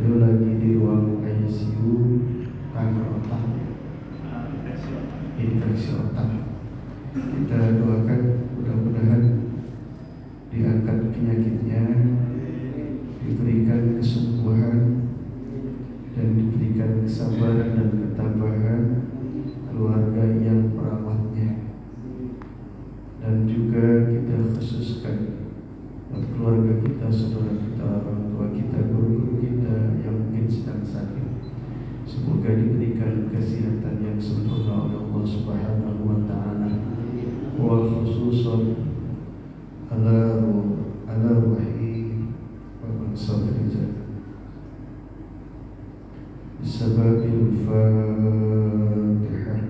beliau lagi di ruang ICU kanker otak, infeksi otak. Kita doakan mudah-mudahan diangkat penyakitnya, diberikan kesembuhan, dan diberikan kesabaran dan ketabahan keluarga yang merawatnya. Dan juga kita khususkan keluarga kita, saudara kita, orang tua kita, guru-guru kita yang mungkin sedang sakit. Semoga diberikan kesehatan yang sempurna oleh Allah Subhanahu wa Ta'ala. Wa khususan ala ruhi wa man sabirja bisababil Fatihah.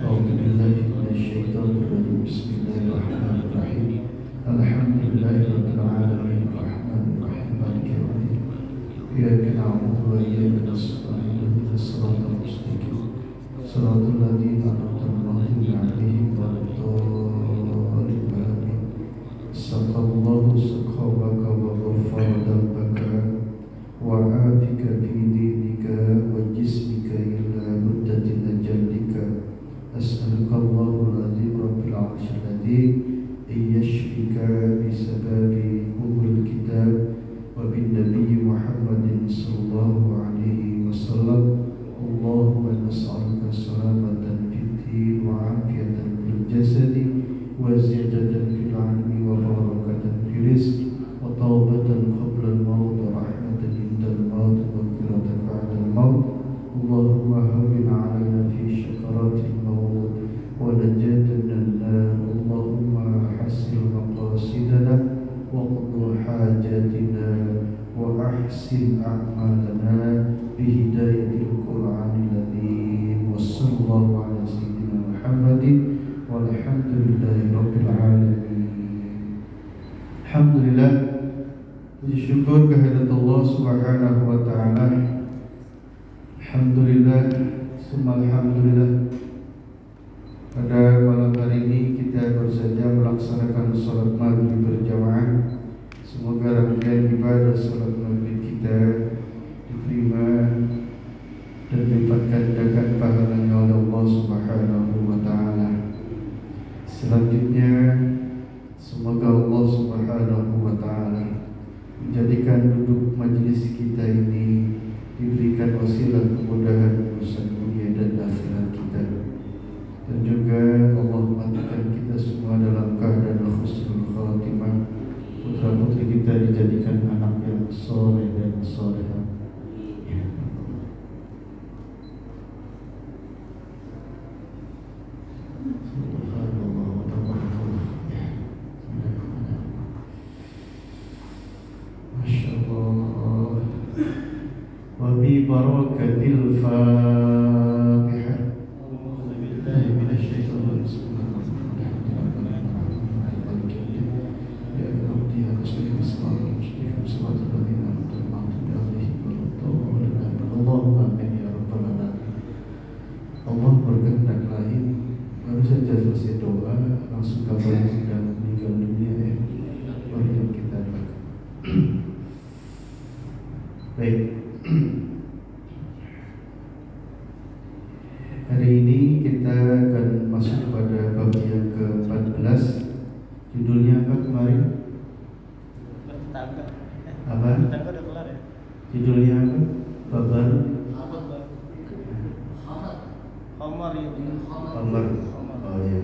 A'udzu billahi minasyaitonir rajim. Bismillahirrahmanirrahim. Alhamdulillahirabbil alamin arrahmanir rahim maliki yaumiddin. Iyyaka na'budu wa iyyaka nasta'in ihdinas siratal mustaqim siratal ladzina an'amta 'alaihim ghairil maghdubi 'alaihim. Saqallahu saqawaka wa ghafara dhanbaka wa 'afika fi dinika wa jismika ila muddatin ajallika. As'aluka Allahul 'azim rabbil 'arsyil 'azim yashfika bisababi umul kitab wa bin nabiy Muhammadin sallallahu alaihi wasallam. Allahumma nas'aluka salamatan fid din wa afiyatan fil jasadi wa ziyadatan fil 'ilmi wa barakatan fil rizqi wa tawbatan qabla al-maut wa rahmatan inda al-maut wa maghfiratan ba'da al-maut. Allahumma hawwin 'alaina fi sakaratil maut wa najatan minan nar. Allahumma hasil maqasidana wa qaddu hajatina wa ahsin a'malana bihidayatil Qur'anil azim. Wa sallallahu ala sayyidina Muhammadin walhamdulillahi rabbil alamin. Alhamdulillah, puji syukur kehadirat Allah Subhanahu wa Ta'ala. Alhamdulillah, summa alhamdulillah. Pada malam hari ini kita baru saja melaksanakan salat maghrib berjamaah. Semoga rangkaian ibadah salat maghrib kita diterima dan dilipat gandakan pahalanya oleh Allah Subhanahu wa Ta'ala. Selanjutnya, semoga Allah Subhanahu wa Ta'ala menjadikan duduk majelis kita ini diberikan wasilah kemudahan urusan dunia dan akhirat kita. Dan juga Allah matikan kita semua dalam keadaan husnul khatimah. Putra putri kita dijadikan anak yang soleh dan solehah. Ya. Subhanallah wa tabarakallah. Ya. Masya Allah. Wa bi barakatil Fatihah. Allah berkehendak lain, baru saja selesai doa langsung kabar sudah meninggal dunia ya. Mari yang kita doakan. Baik. Hari ini kita akan masuk pada bab yang ke-14. Judulnya apa kemarin? Tetangga. Apa? Tetangga udah kelar ya? Judulnya apa? Bab baru? Omar ya. Omar. Oh ya.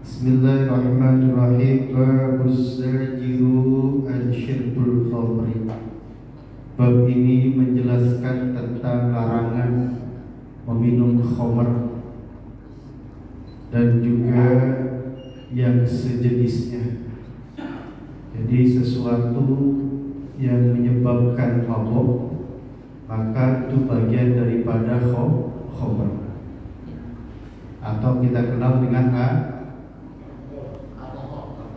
Bismillahirrahmanirrahim. Babuz zajiru an-syirbul khamri. Bab ini menjelaskan tentang larangan meminum khamr dan juga yang sejenisnya. Jadi sesuatu yang menyebabkan mabuk, maka itu bagian daripada khamr, atau kita kenal dengan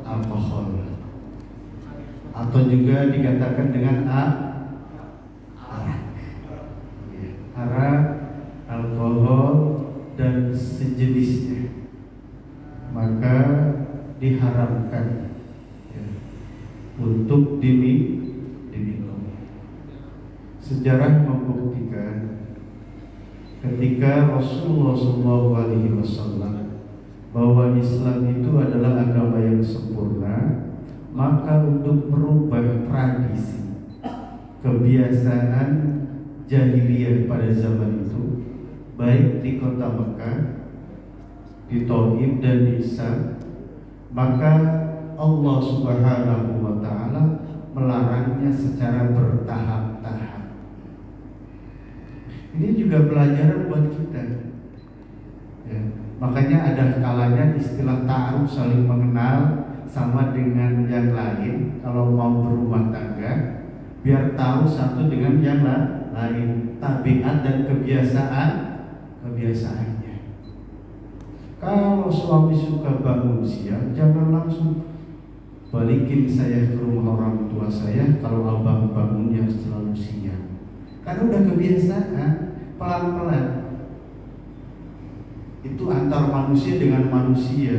alkohol, atau juga dikatakan dengan arak, alkohol dan sejenisnya. Maka diharamkan diharamkan ya, untuk diminum. Sejarah membuktikan ketika Rasulullah SAW bahwa Islam itu adalah agama yang sempurna, maka untuk merubah tradisi kebiasaan jahiliyah pada zaman itu, baik di kota Mekah, di Thaif dan di Islam, maka Allah Subhanahu wa Ta'ala melarangnya secara bertahap-tahap. Ini juga pelajaran buat kita ya. Makanya ada kalanya istilah ta'aruf, saling mengenal sama dengan yang lain. Kalau mau berumah tangga, biar tahu satu dengan yang lain, tabiat dan kebiasaannya. Kalau suami suka bangun siang, jangan langsung balikin saya ke rumah orang tua saya kalau abang bangunnya selalu siang. Karena udah kebiasaan, pelan-pelan. Itu antar manusia dengan manusia.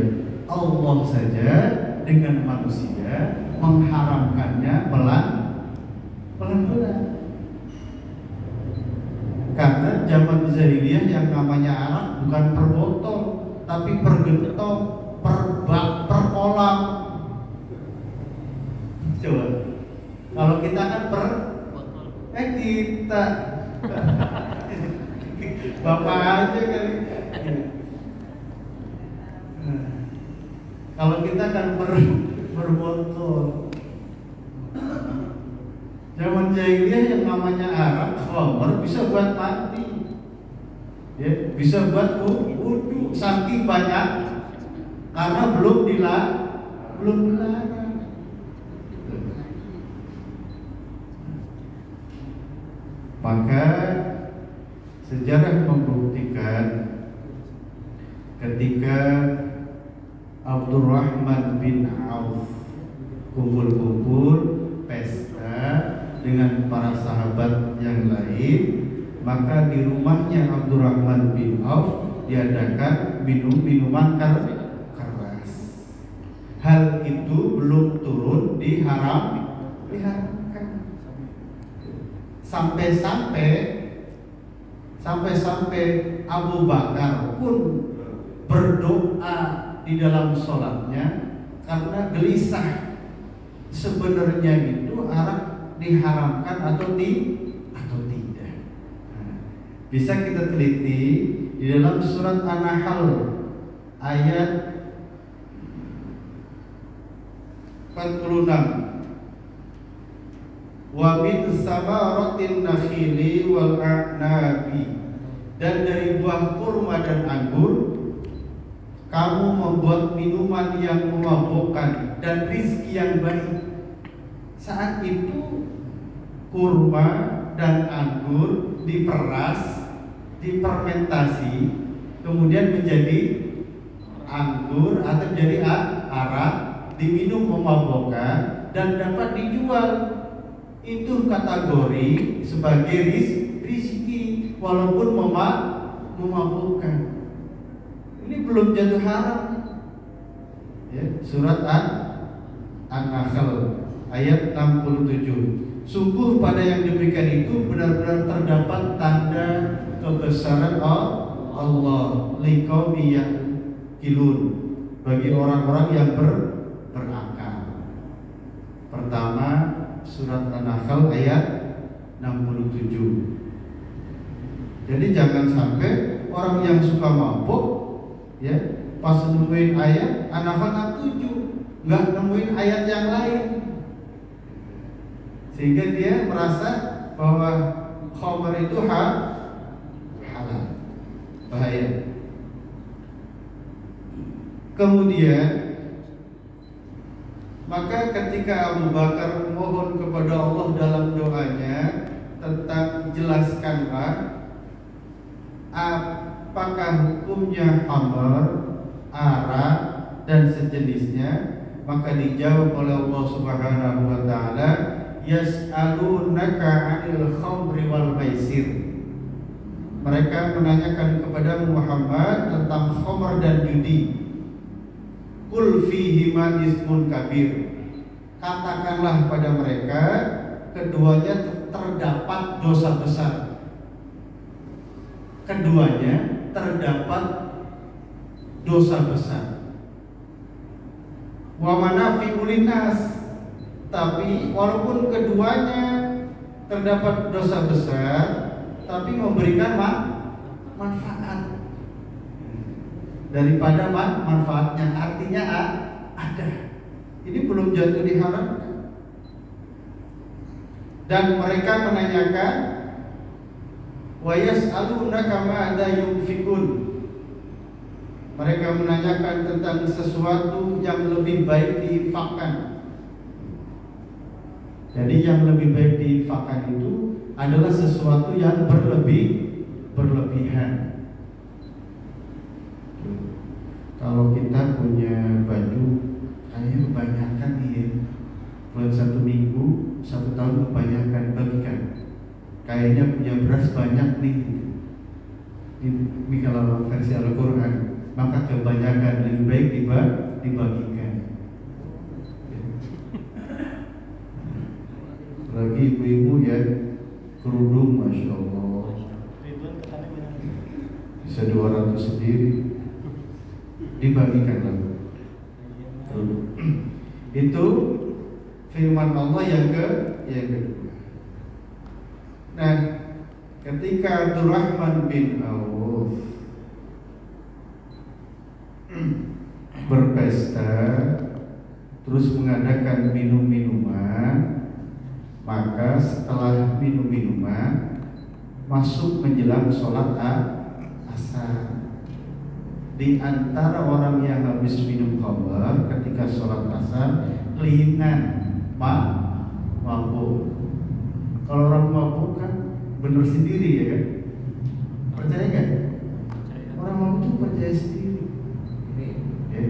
Allah saja dengan manusia mengharamkannya pelan-pelan. Karena zaman jahiliyah yang namanya arak bukan per botol, tapi per gentong, per bak, per kolam. Coba. Kalau kita kan per kita Bapak aja kali. Kalau kita kan berbotol. Zaman jahiliyah yang namanya arak, khamr bisa buat mandi, ya, bisa buat wudu, saking banyak karena belum dilarang. Maka sejarah membuktikan ketika Abdurrahman bin Auf kumpul-kumpul pesta dengan para sahabat yang lain, maka di rumahnya Abdurrahman bin Auf diadakan minuman keras. Hal itu belum turun diharamkan. Sampai Abu Bakar pun berdoa di dalam sholatnya karena gelisah. Sebenarnya itu arak diharamkan atau tidak. Bisa kita teliti di dalam surat An-Nahl ayat 46. Wa min samaratin nakhili wal a'nabi, dan dari buah kurma dan anggur kamu membuat minuman yang memabukkan dan rizki yang baik. Saat itu kurma dan anggur diperas, difermentasi, kemudian menjadi anggur atau menjadi arak, diminum memabukkan dan dapat dijual. Itu kategori sebagai rizki walaupun memabukkan. Ini belum jatuh haram ya. Surat An-Nahl ayat 67. Sungguh pada yang demikian itu benar-benar terdapat tanda kebesaran Allah liqaumi yaqilun, bagi orang-orang yang berakal. Pertama surat An-Nahl ayat 67. Jadi jangan sampai orang yang suka mabuk ya, pas nemuin ayat An-Nahl 67 nggak nemuin ayat yang lain, sehingga dia merasa bahwa khamr itu halal. Bahaya. Kemudian maka ketika Abu Bakar memohon kepada Allah dalam doanya tentang jelaskanlah apakah hukumnya khamr, arak dan sejenisnya, maka dijawab oleh Allah Subhanahu wa taala, yas'alunaka 'anil khamri wal maisir. Mereka menanyakan kepada Muhammad tentang khamr dan judi. Qul fihima ismun kabir. Katakanlah pada mereka keduanya terdapat dosa besar. Keduanya terdapat dosa besar. Wa manafi'u linnas, tapi walaupun keduanya terdapat dosa besar, tapi memberikan manfaat daripada manfaatnya, artinya ada. Ini belum jatuh diharamkan. Dan mereka menanyakan, wa yas'alunaka ma'adha yunfikun. Mereka menanyakan tentang sesuatu yang lebih baik diinfakkan. Jadi yang lebih baik diinfakkan itu adalah sesuatu yang berlebihan. Kalau kita punya baju, kayaknya kebanyakan nih, buat 1 minggu, 1 tahun kebanyakan bagikan. Kayaknya punya beras banyak nih. Ini kalau versi Al-Quran, maka kebanyakan lebih baik dibagikan. Lagi ibu-ibu ya, kerudung, masya Allah, bisa 200 sendiri, dibagikan lagi. Itu firman Allah yang kedua. Nah, ketika Abdurrahman bin Auf berpesta, terus mengadakan minum-minuman, maka setelah minum-minuman masuk menjelang sholat asar. Di antara orang yang habis minum khamr ketika sholat asar, kelingan, mabuk. Kalau orang mabuk kan benar sendiri ya kan? Percaya kan? Orang mabuk itu percaya sendiri. Ya.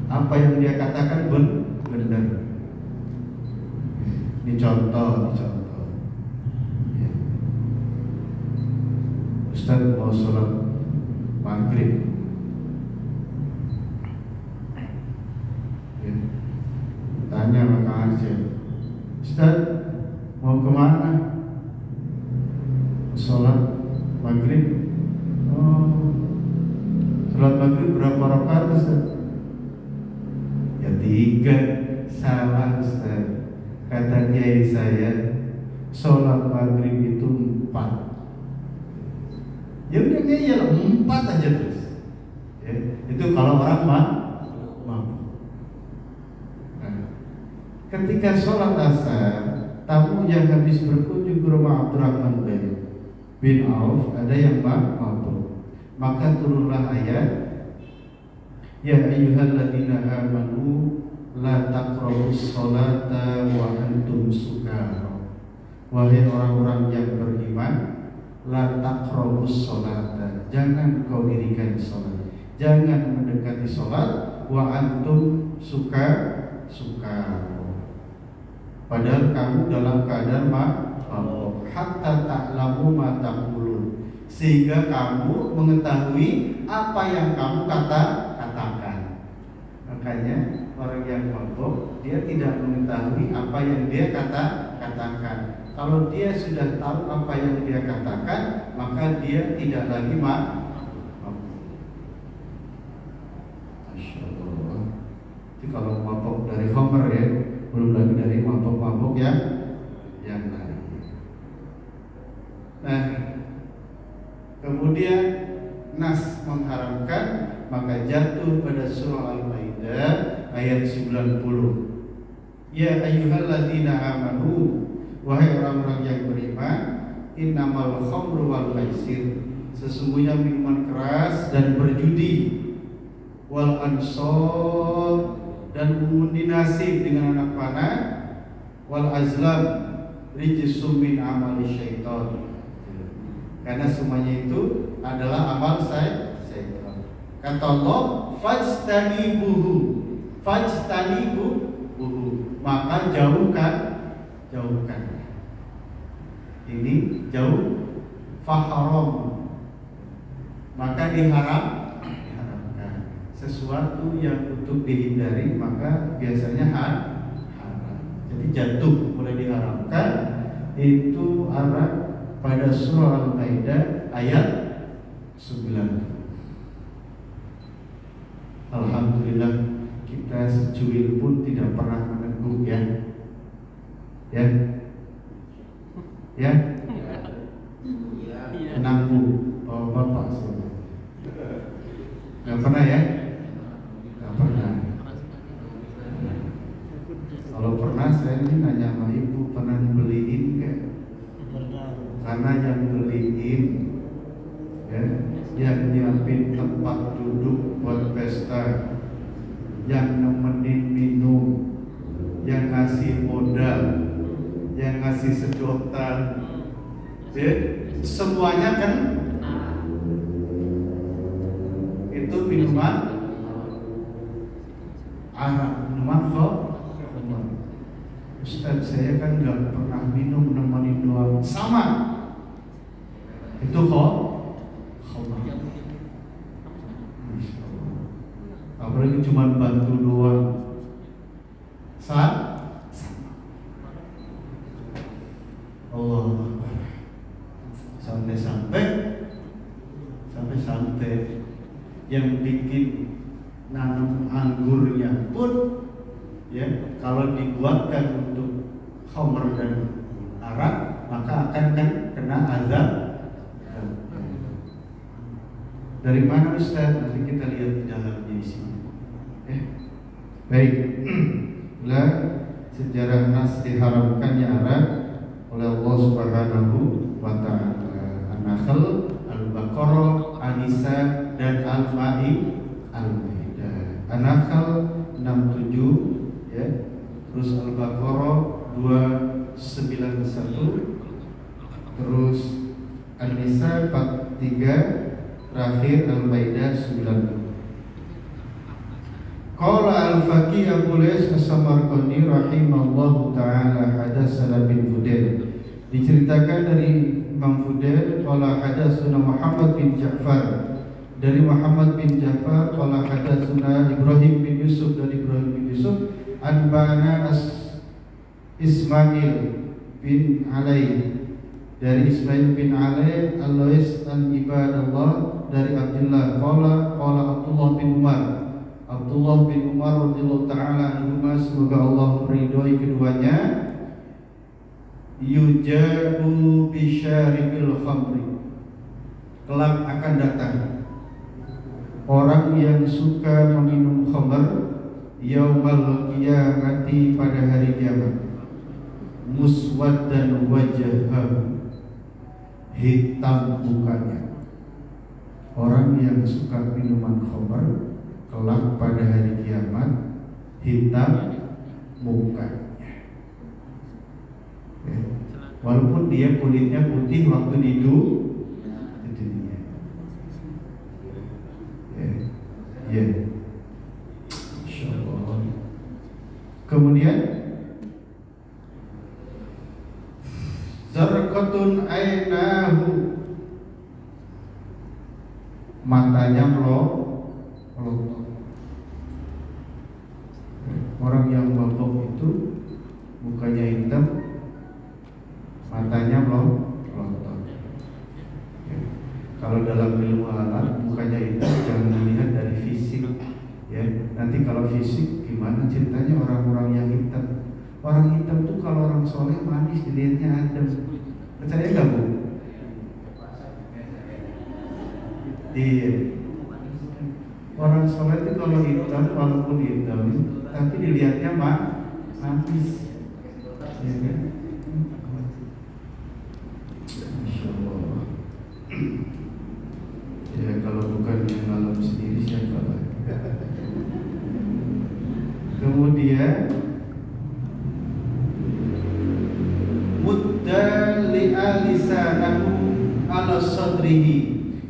Apa yang dia katakan benar. Ini contoh. Ya. Ustaz mau sholat maghrib. Tanya maka Aceh, Ustaz mau kemana? Sholat maghrib. Oh, sholat maghrib berapa rakaat Ustaz? Ya 3. Salah Ustaz. Kata kiai saya, sholat maghrib itu 4. Ya udah ngeyel 4 aja terus. Ya, itu kalau orang mabuk. Ketika sholat asar, tamu yang habis berkunjung ke rumah Abdurrahman bin Auf ada yang mabuk. Maka turunlah ayat, ya ayyuhalladzina amanu la taqrabus sholata wa antum sukara. Wahai orang-orang yang beriman, la taqrabus sholata, jangan kau dirikan sholat, jangan mendekati sholat, wa antum sukara, padahal kamu dalam keadaan mabuk, hatta ta'lamu ma taqulun, sehingga kamu mengetahui apa yang kamu katakan. Makanya orang yang mabuk dia tidak mengetahui apa yang dia katakan. Kalau dia sudah tahu apa yang dia katakan, maka dia tidak lagi mabuk. Masya Allah. Jadi kalau mabuk dari khamr ya, belum lagi dari mabuk-mabuk yang lain. Nah, kemudian nas mengharamkan, maka jatuh pada surah Al-Maidah ayat 90. Ya ayyuhalladzina amanu, wahai orang-orang yang beriman, innamal khamru wal maisir, sesungguhnya minuman keras dan berjudi, wal ansor, dan mengundi nasib dengan anak panah, wal azlam rijsum min amali syaitan, karena semuanya itu adalah amal syaitan. Kata Allah, fajtanibuhu, maka jauhkan. Ini jauh, faharam, maka diharamkan. sesuatu yang untuk dihindari maka biasanya haram. Jadi jatuh mulai diharamkan itu arak pada surah Al-Maidah ayat 9. Alhamdulillah kita secuil pun tidak pernah meneguk ya. Tenang Bu, bapak semua. Gak pernah ya? Gak pernah. Kalau pernah saya ini nanya sama ibu pernah beliin gak? Pernah. Karena yang beliin ya, yang nyiapin tempat duduk buat pesta, yang nemenin minum, yang ngasih modal, yang ngasih sedotan, ya, semuanya kan itu minuman arak, minuman khamr. Ustaz, saya kan nggak pernah minum, nemenin doang. Sama, itu khamr. Apalagi cuma bantu doang. Sama. Allah Akbar. Sampai yang bikin nanam anggurnya pun ya, kalau dibuatkan untuk khamr dan arak maka akan kan kena azab. Dari mana Ustaz? Nanti kita lihat di dalamnya di sini. Baik. Itulah sejarah nas diharamkannya arak oleh Allah Subhanahu wa taala. An-Nahl, Al-Baqarah, An-Nisa dan Al-Maidah. An-Nahl 67 ya. Terus Al-Baqarah 291. Terus An-Nisa 43, terakhir Al-Maidah 90. Qala al-Faqih Abu Lais As-Samarqandi rahimallahu taala hadatsana bin Fudail. Diceritakan dari Imam Fudail qala hadatsuna Muhammad bin Ja'far, dari Muhammad bin Ja'far qala hadatsuna Ibrahim bin Yusuf, dari Ibrahim bin Yusuf anbana Ismail bin Ali, dari Ismail bin Ali al-Lais an-Ibadallah, dari Abdullah qala Abdullah bin Umar radhiyallahu taala anhuma, semoga Allah meridhoi keduanya, yujabu bisyaribil khamri, kelak akan datang orang yang suka meminum khamr, yaumal qiyamati, pada hari kiamat, muswaddan wajhahu, hitam mukanya. Orang yang suka minuman khamr kelak pada hari kiamat hitam mukanya. Walaupun dia kulitnya putih waktu di dunia. Insyaallah. Kemudian zarqatun ainahu, matanya melotot. Orang yang mabuk itu mukanya hitam, matanya melotot. Kalau dalam ilmu alam mukanya hitam jangan dilihat dari fisik ya. Nanti kalau fisik gimana ceritanya orang-orang yang hitam? Orang hitam tuh kalau orang soleh manis, dilihatnya adem. Percaya nggak Bu? Iya. Orang soleh itu kalau hitam, walaupun hitam, tapi dilihatnya manis, ya kan? Masya Allah. Ya kalau bukan yang malam sendiri siapa lagi? Kemudian muddali'a lisanahu ala sadrihi,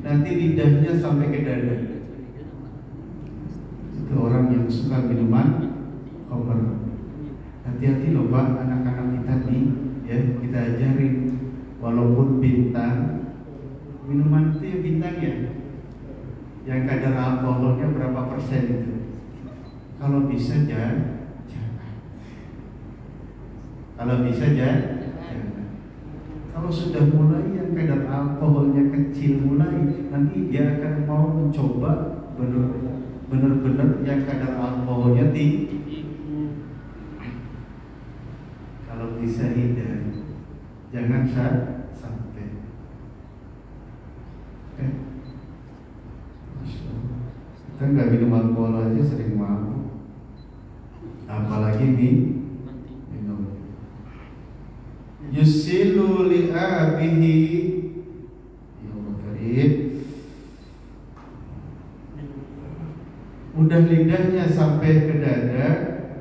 nanti lidahnya sampai ke dada. Orang yang suka minuman khamr, hati-hati loh Pak, anak-anak kita nih ya, kita ajarin walaupun bintang, minuman itu ya bintang ya, yang kadar alkoholnya berapa persen itu. Kalau bisa jangan. Kalau bisa jangan. Kalau sudah mulai yang kadar alkoholnya kecil mulai, nanti dia akan mau mencoba benar-benar yang kadar alkoholnya tinggi. Kalau bisa hindari, jangan sampai. Kita nggak minum alkohol aja sering mabuk, apalagi minum. Yusilu li'abihi, ya Allah karim, udah lidahnya sampai ke dada,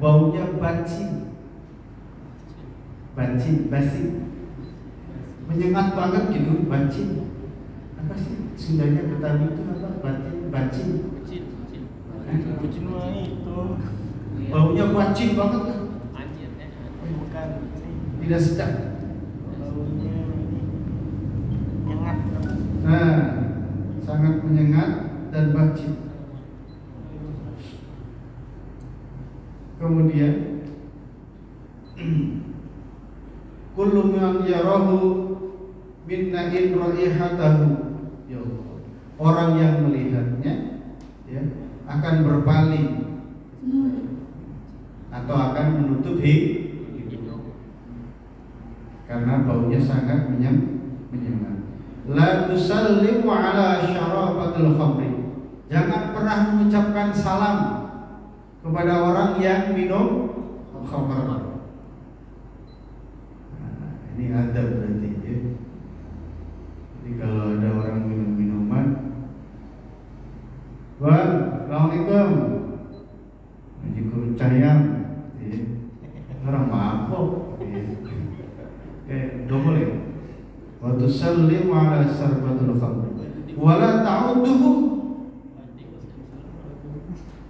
baunya basi, menyengat banget gitu, bacin. Apa sih Sundanya Betawi itu apa? Bacin. Kucing itu. Baunya bacin banget kan? Bukan. Tidak sedap. Baunya nyengat. Nah, sangat menyengat dan bacin. Kemudian kullu man yarahu min na'in raihatahu, ya Allah. Orang yang melihatnya ya akan berpaling atau akan menutup hidung karena baunya sangat menyengat. La tusallimu ala syarabatil khamri, jangan pernah mengucapkan salam kepada orang yang minum khamr. Ini adab berarti ya. Jadi kalau ada orang minum minuman, Bang, Assalamualaikum, Waalaikumsalam cayam, ya. Orang mabuk, ya. Kayak double ya. Wa tusallimu ala sarbatul khamr wala ta'uduhu,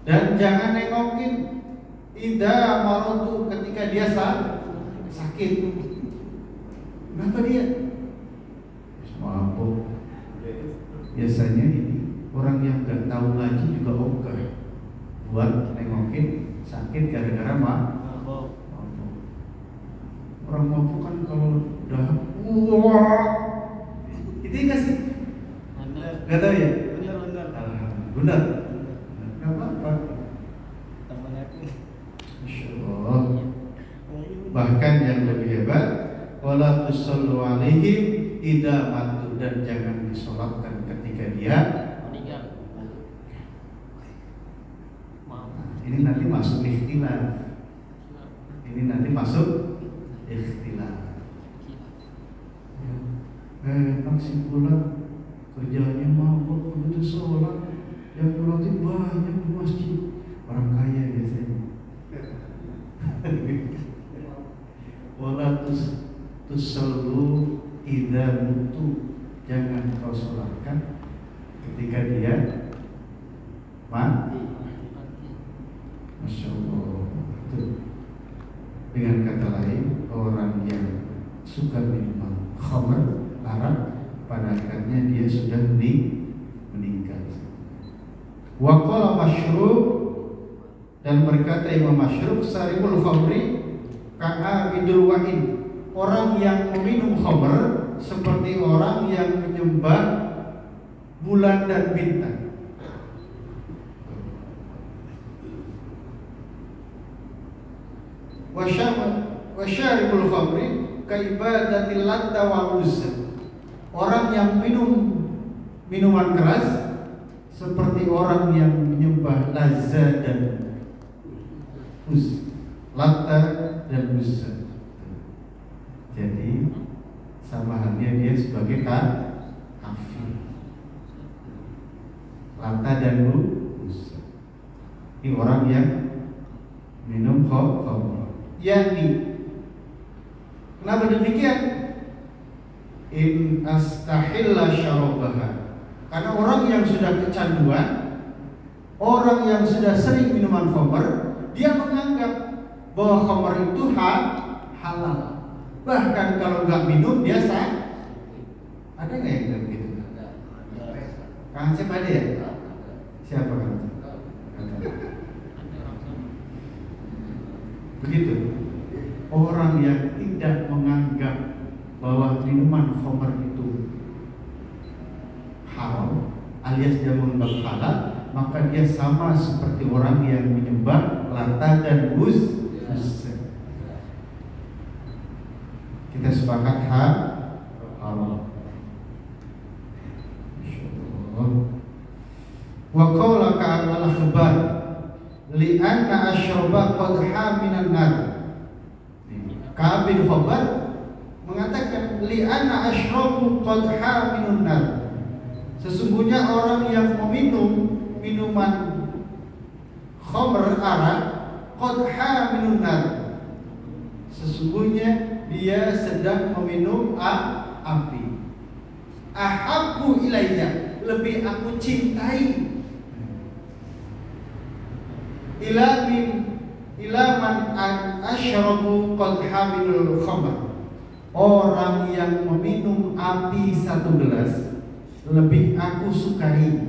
dan jangan nengokin idza maradu, ketika dia sakit. Kenapa dia? Mabuk. Biasanya ini orang yang gak tahu ngaji juga ogah buat nengokin sakit gara-gara mabuk. Orang mabuk kan kalau udah itu enggak sih? Gak tahu ya? Benar. Gak apa-apa. Masya Allah. Bahkan yang lebih hebat, wala tusallu alaihim idza matu, dan jangan disolatkan ketika dia meninggal. Ini nanti masuk ikhtilaf. Enak pula kerjanya mabuk begitu sholat, yang sholat banyak di masjid, orang kaya biasanya. Wala tusallu idza mutu, jangan kau sholatkan ketika dia mati. Masya Allah. Dengan kata lain, orang yang suka minuman khamr, arak, pada akhirnya dia sudah meninggal. Wa qala Masyruk, dan berkata Imam Masyruk, saribul khamri ka'abidul wa'in, orang yang meminum khamr seperti orang yang menyembah bulan dan bintang. Wasyaribul khamri kaibadatil Latta wa Uzza, orang yang minum minuman keras seperti orang yang menyembah Lazza dan Uzza, Latta dan Uzza. Jadi sama halnya dia sebagai kafir. Latta dan Uzza ini orang yang minum khamr. Yani, kenapa demikian? In astahilla syarabaha, karena orang yang sudah kecanduan, orang yang sudah sering minuman khamr, dia menganggap bahwa khamr itu halal. Bahkan kalau nggak minum dia sah. Ada nggak yang begitu? Kang Cep ada ya? Siapa kan? Begitu. Orang yang tidak menganggap bahwa minuman khamr itu haram alias dia menganggap halal, maka dia sama seperti orang yang menyembah Lata dan Uzza. Kita sepakat haram. Wa qawla ka'an al-akhbar li'anna asyraba qadha minan nar. Ka'ab bin Khabar mengatakan li'anna asyrabu qadha minan nar. Sesungguhnya orang yang meminum minuman khamr arak qadha minan nar, sesungguhnya dia sedang meminum api. Ahabbu ilayya, lebih aku cintai, ila man asyrabu qadha minal khamr, orang yang meminum api satu gelas lebih aku sukai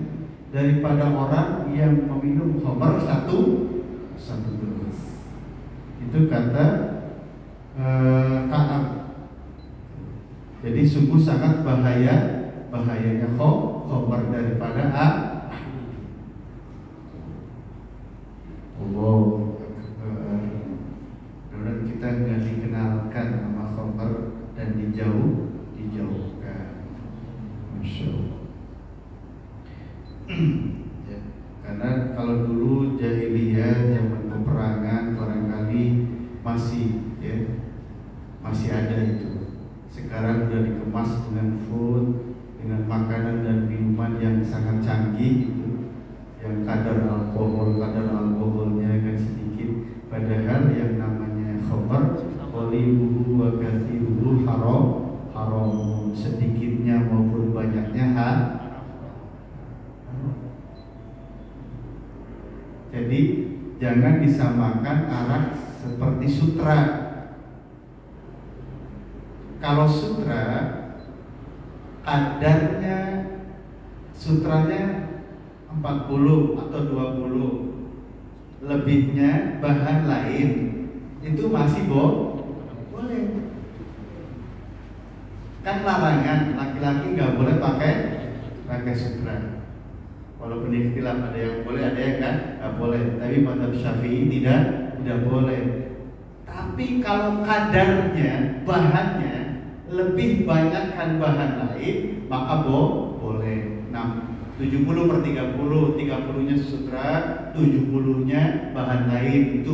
daripada orang yang meminum khamr satu gelas. Itu kata Ka'ab. Jadi sungguh sangat bahayanya khamr daripada Allah. Dan kita nggak dikenalkan sama khamr dan dijauhkan. Masya Allah. Ya, karena kalau dulu jahiliyah zaman peperangan barangkali masih ada itu. Sekarang sudah dikemas dengan food, dengan makanan dan minuman yang sangat canggih gitu, yang kadar alkoholnya kan sedikit. Padahal yang namanya khamr qaliluhu wa kathiruhu haram, sedikitnya maupun banyaknya Jadi jangan disamakan arak seperti sutra. Kalau sutra kadarnya sutranya 40 atau 20, lebihnya bahan lain, itu masih boleh. Kan larangan laki-laki nggak boleh pakai sutra. Walaupun ikhtilaf, ada yang boleh, ada yang nggak boleh. Tapi mazhab Syafi'i tidak boleh. Tapi kalau kadarnya, bahannya lebih banyakkan bahan lain, maka boleh. 70/30, 30-nya sutra, 70-nya bahan lain, itu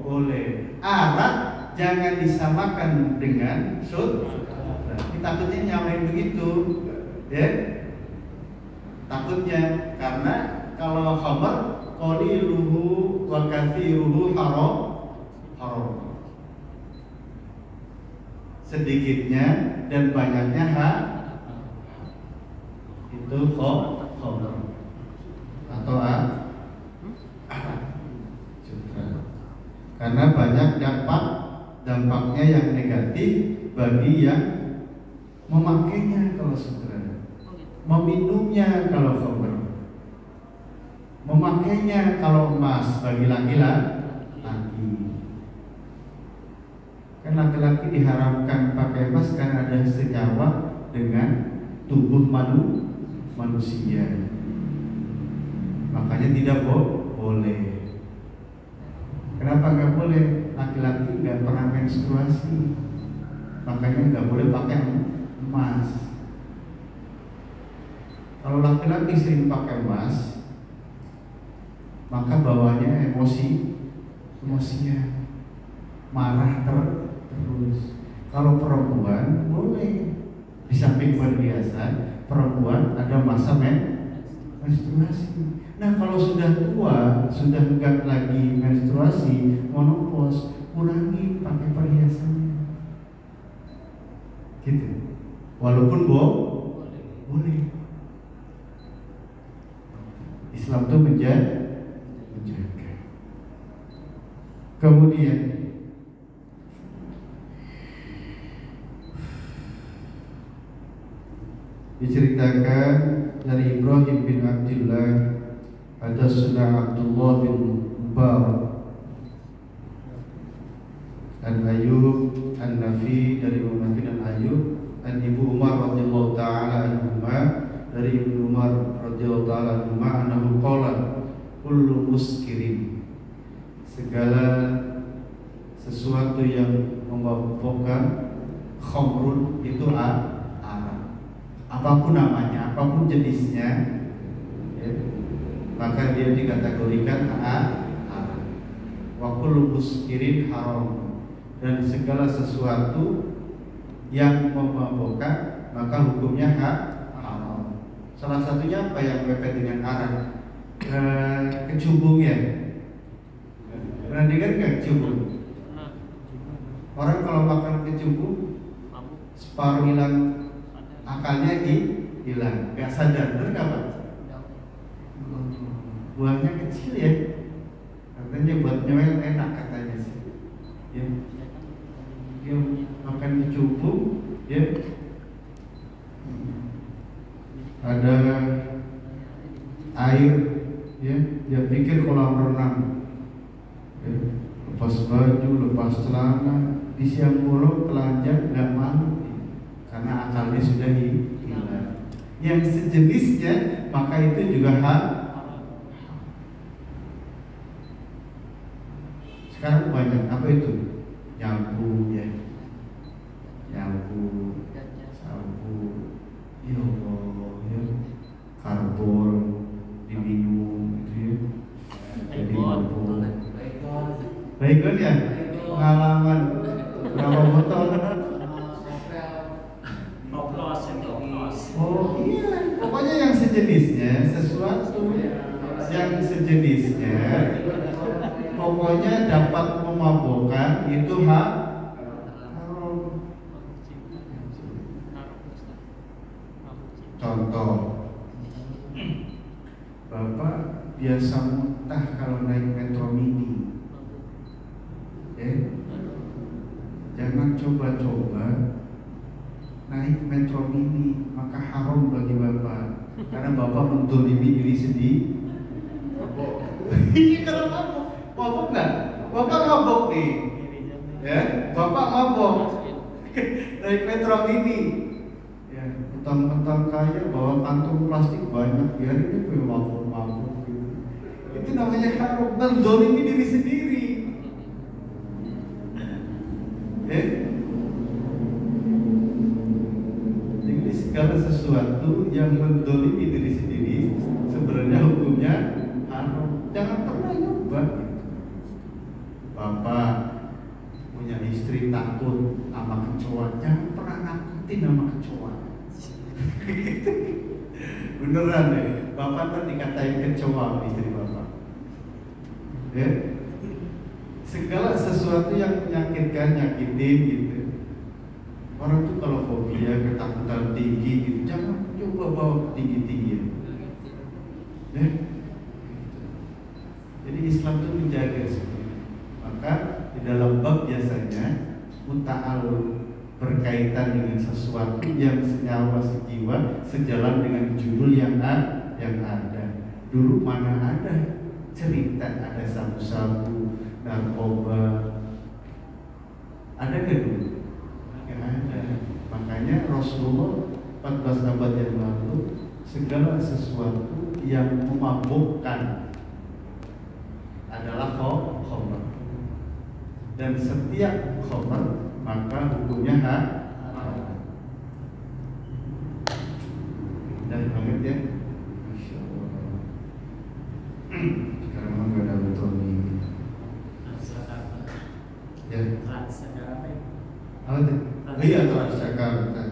boleh. Arak jangan disamakan dengan sutra. Takutnya nyamain begitu, ya. Takutnya, karena kalau khamr qaliluhu wa kathiruhu haram. Sedikitnya dan banyaknya itu khamr atau sutra. Karena banyak dampaknya yang negatif bagi yang memakainya kalau sutra, meminumnya kalau khamr, memakainya kalau emas bagi laki-laki. Kan laki-laki diharamkan pakai emas karena ada senyawa dengan tubuh manusia. Makanya tidak boleh. Kenapa nggak boleh? Laki-laki nggak pernah menstruasi, makanya nggak boleh pakai emas. Kalau laki-laki sering pakai emas, maka bawahnya emosinya marah terus. Kalau perempuan boleh, di samping perhiasan, perempuan ada masa menstruasi. Nah kalau sudah tua, sudah enggak lagi menstruasi, menopause, kurangi pakai perhiasannya, gitu. Walaupun boleh. Islam itu menjaga. Kemudian diceritakan dari Ibrahim bin Abdullah Hadatsana Abdullah bin Mubarak an Ayyub an-Nafi dari Imam Nafi dan Ayyub an Ibu Umar radhiyallahu taala anhuma dari Ibnu Umar radhiyallahu taala anhuma annahu qala kullu muskirin, segala sesuatu yang memabukkan, khamrun itu arak, apapun namanya, apapun jenisnya, ya, maka dia dikategorikan arak. Wa kullu muskirin haram, dan segala sesuatu yang memabukkan maka hukumnya haram. Salah satunya apa yang mepet dengan arak? Kecubung ya. Pernah dengar nggak kecubung? Orang kalau makan kecubung separuh hilang akalnya hilang, nggak sadar, benar nggak Pak? Buahnya kecil ya, katanya buat nyewel enak katanya sih. Ya. Dia makan kecubung, ya. Ada air, ya. Dia pikir kolam renang. Ya. Lepas baju, lepas celana, di siang bolong telanjang, nggak malu, karena akalnya sudah hilang. Yang sejenisnya maka itu juga sekarang banyak apa itu? Nyampu ya, nyampu, sampo, ya Allah, ya, karbon diminum gitu ya, jadi mabuk. Baygon ya, pengalaman berapa botol? Oh iya, pokoknya yang sejenisnya, sesuatu yang sejenisnya, pokoknya dapat memabukkan itu haram. Contoh, Bapak biasa muntah kalau naik metro mini. Jangan coba-coba naik metro mini, maka haram bagi Bapak, karena Bapak mendolimi diri sendiri. Iya, kalau mabuk nggak? Bapak mabuk nih, ya, Bapak mabuk naik metro mini, ya, mentang-mentang kaya bawa kantong plastik banyak, biarin dia punya mabuk gitu. Itu namanya haram, mendolimi diri sendiri. Jadi segala sesuatu yang mendolimi diri sendiri sebenarnya hukumnya haram. Jangan pernah nyoba. Bapak punya istri takut sama kecoa, jangan pernah nakutin sama kecoa. Beneran deh, Bapak kan dikatain kecoa sama istri Bapak. Ya? Segala sesuatu yang menyakitkan, nyakitin gitu. Orang tuh kalau fobia, ketakutan tinggi gitu, jangan coba bawa tinggi-tinggi. Ya? Jadi Islam tuh menjaga sebenarnya. Maka di dalam bab biasanya muta'al berkaitan dengan sesuatu yang senyawa sejiwa, sejalan dengan judul yang ada. Dulu mana ada cerita ada sabu-sabu, narkoba, ada nggak dulu? Nggak ada. Makanya Rasulullah 14 abad yang lalu segala sesuatu yang memabukkan adalah khamr, dan setiap khamr maka hukumnya haram. Dan banget ya, Masya Allah. Sekarang memang gak ada betul nih. Ya. Apa tuh? Iya, Transjakarta.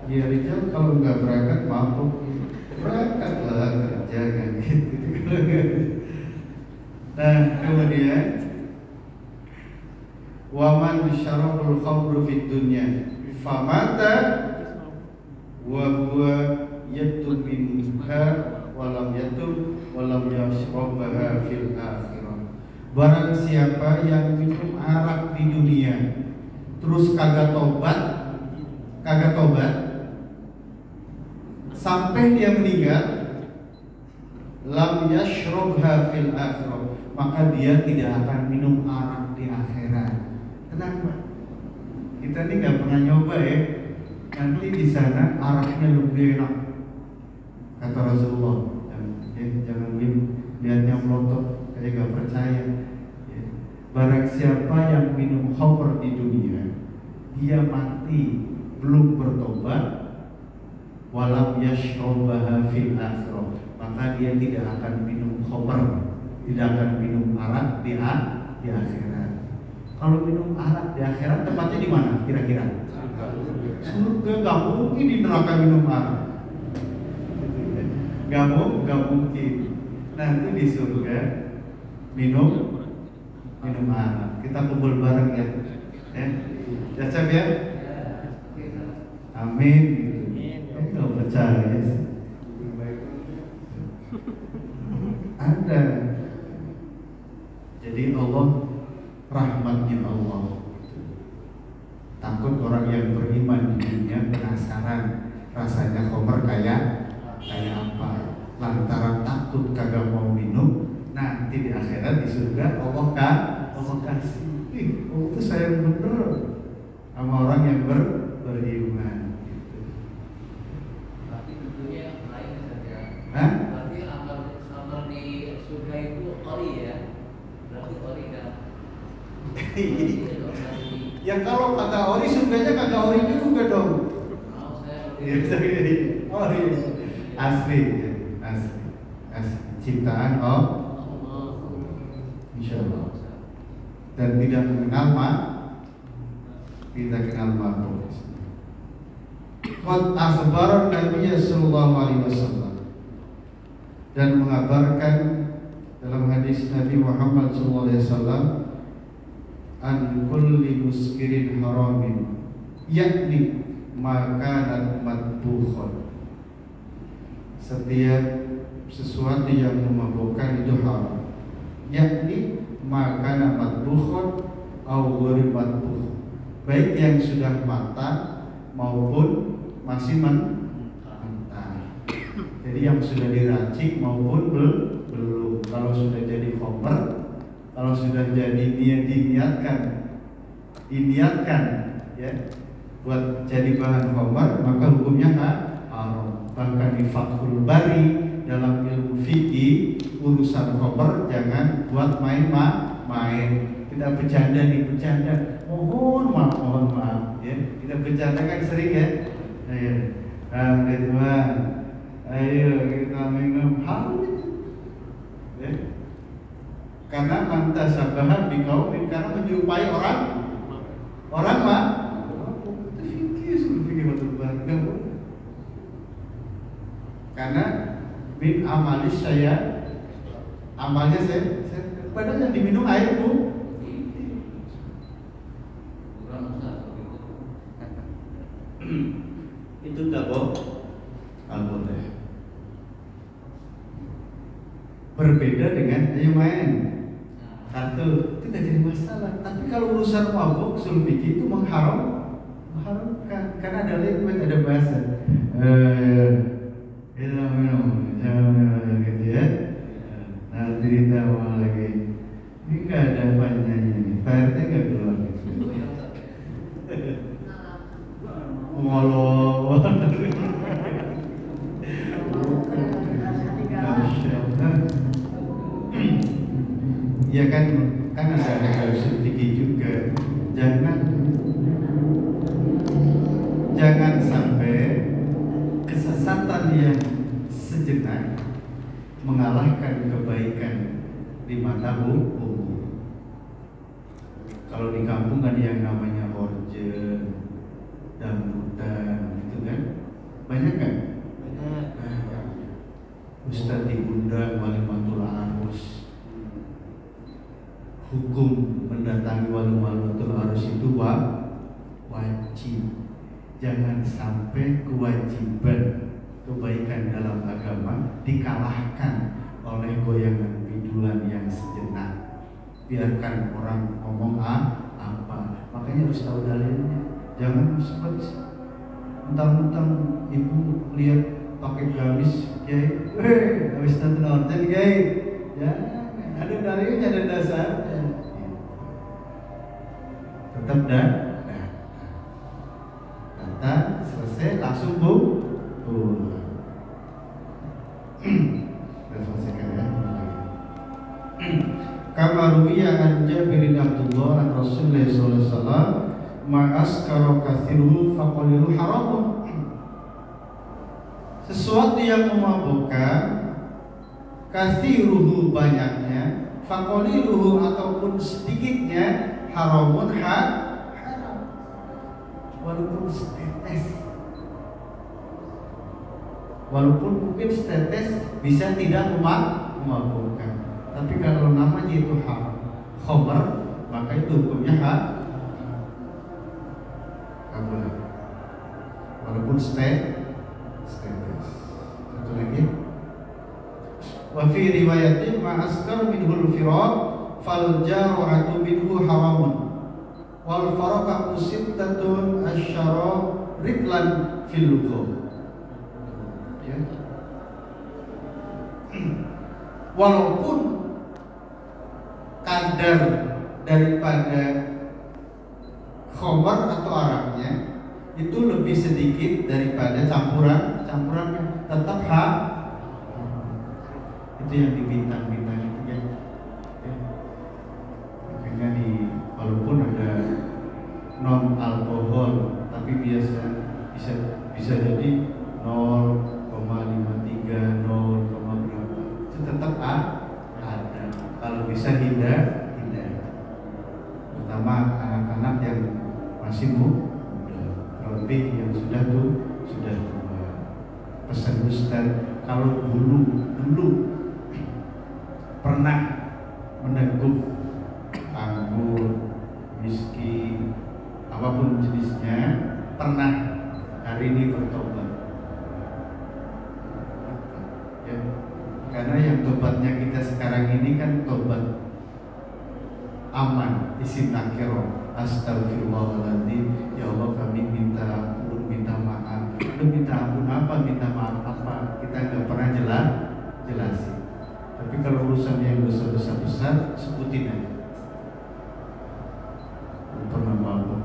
Ya Rijal kalau nggak berangkat mabuk, berangkatlah kerja kan gitu. Nah kemudian waman syarabul khamru fid dunya famata wa huwa yatub minha walam yatub walam yashrabaha fil akhirah. Barang siapa yang minum arak di dunia terus kagak tobat sampai dia meninggal, lam yashrabha fil akhirah, maka dia tidak akan minum arak di akhirat. Kenapa? Kita ini nggak pernah nyoba ya. Nanti di sana araknya lebih enak, kata Rasulullah. Jangan lihatnya melotot kayak gak percaya. Barang siapa yang minum khamr di dunia, dia mati belum bertobat, walam yashrabaha fil akhirah, maka dia tidak akan minum khamr, tidak akan minum arak di akhirat. Kalau minum arak di akhirat tempatnya di mana kira-kira? Surga. Gak mungkin di neraka minum arak. Gak mungkin. Nanti di surga minum arak. Kita kumpul bareng ya. Siap ya? Amin gitu. Gak percaya sih. Ada. Jadi Allah, rahmatnya Allah. Takut orang yang beriman di dunia penasaran rasanya khamr kayak apa. Lantaran takut kagak mau minum, nanti di akhirat di surga Allah kasih. Itu sayang bener sama orang yang beriman gitu. Berarti tentunya lain saja. Hah? Berarti amal di surga itu ori ya. Berarti ori kan. Ya kalau kata ori surganya kagak ori juga dong. Mau saya Ori asli ciptaan Insya Allah. Dan tidak mengenal tidak kenal mabuk. Qad akhbara Nabi sallallahu alaihi wasallam, dan mengabarkan dalam hadis Nabi Muhammad sallallahu alaihi wasallam, an kulli muskirin haramin, yakni makanan matbukhon, setiap sesuatu yang memabukkan itu haram, yakni makanan matbukhon au ghairi matbukh, baik yang sudah matang maupun masih mentah. Jadi yang sudah diracik maupun belum. Kalau sudah jadi khamr, kalau sudah jadi diniatkan ya buat jadi bahan khamr, maka hukumnya haram. Bahkan di Fathul Bari dalam ilmu fikih, urusan khamr jangan buat main. Kita bercanda mohon maaf ya. Kita bercanda kan sering ya. Ayo kita minum haram ya. Karena manta sabaha biqaumin, karena menyerupai orang fikih betul banget. Karena min amalis saya, amalnya saya padahal yang diminum air Bu. Itu enggak boleh. Berbeda dengan ayo main. Satu, itu tidak jadi masalah. Tapi kalau urusan mabuk, usul fikih itu mengharamkan. Karena ada liquid, ada bahasa. Minum, jangan gitu ya. Nanti ditawar lagi. Ini nggak ada apanya ini. Pak RT nggak keluar. Ngolong. Ya kan ada usul fikih juga. Jangan sampai kesesatan yang sejenak mengalahkan kebaikan di mata umum. Kalau di kampung ada yang namanya orjen, dangdutan, gitu kan? Banyak kan? Banyak. Ustadz diundang walimatul arus. Hukum mendatangi walimatul arus itu wajib. Jangan sampai kewajiban kebaikan dalam agama dikalahkan oleh goyangan bidulan yang sejenak. Biarkan orang ngomong apa, makanya harus tahu dalilnya. Jangan sempat mentang-mentang ibu lihat pakai gamis kiai, gamis nonton kiai, ya ada dalilnya ada dasarnya, tetap dah, kata selesai langsung pulang. Sudah selesaikan ya. Kama ruwiya an Jabir bin Abdullah an Rasulullah sallallahu alaihi wasallam ma'askara kathiruhu faqalilu haramun. Sesuatu yang memabukkan kathiruhu banyaknya, faqaliluhu ataupun sedikitnya, haramun haram. Walaupun setetes, walaupun mungkin setetes bisa tidak memabukkan. Tapi kalau namanya itu khamar, maka itu hukumnya boleh. Walaupun setetes. Satu lagi. Wa fi riwayatin ma askar minhul firaq fal jar'atu minhu haramun. Wal faraqatu sittatun asyara ritlan fil lughah. Ya. Walaupun kadar daripada khamar atau araknya itu lebih sedikit daripada campurannya, tetap itu yang dibintang-bintang itu ya. Makanya walaupun ada non alkohol tapi bisa jadi 0,53 0, berapa itu tetap ada. Kalau bisa hindar, terutama anak-anak yang masih muda, lebih yang sudah tua. Pesan Ustaz, kalau dulu pernah meneguk anggur, whisky, apapun jenisnya, pernah, hari ini bertobat. Ya, karena yang tobatnya kita sekarang ini kan tobat aman, isi nakiro. Astagfirullahaladzim, ya Allah kami minta ampun, minta maaf. Lu minta ampun apa, minta maaf apa? Kita nggak pernah jelasin. Tapi kalau urusan yang dosa-dosa besar, sebutin aja. Lu pernah mabuk?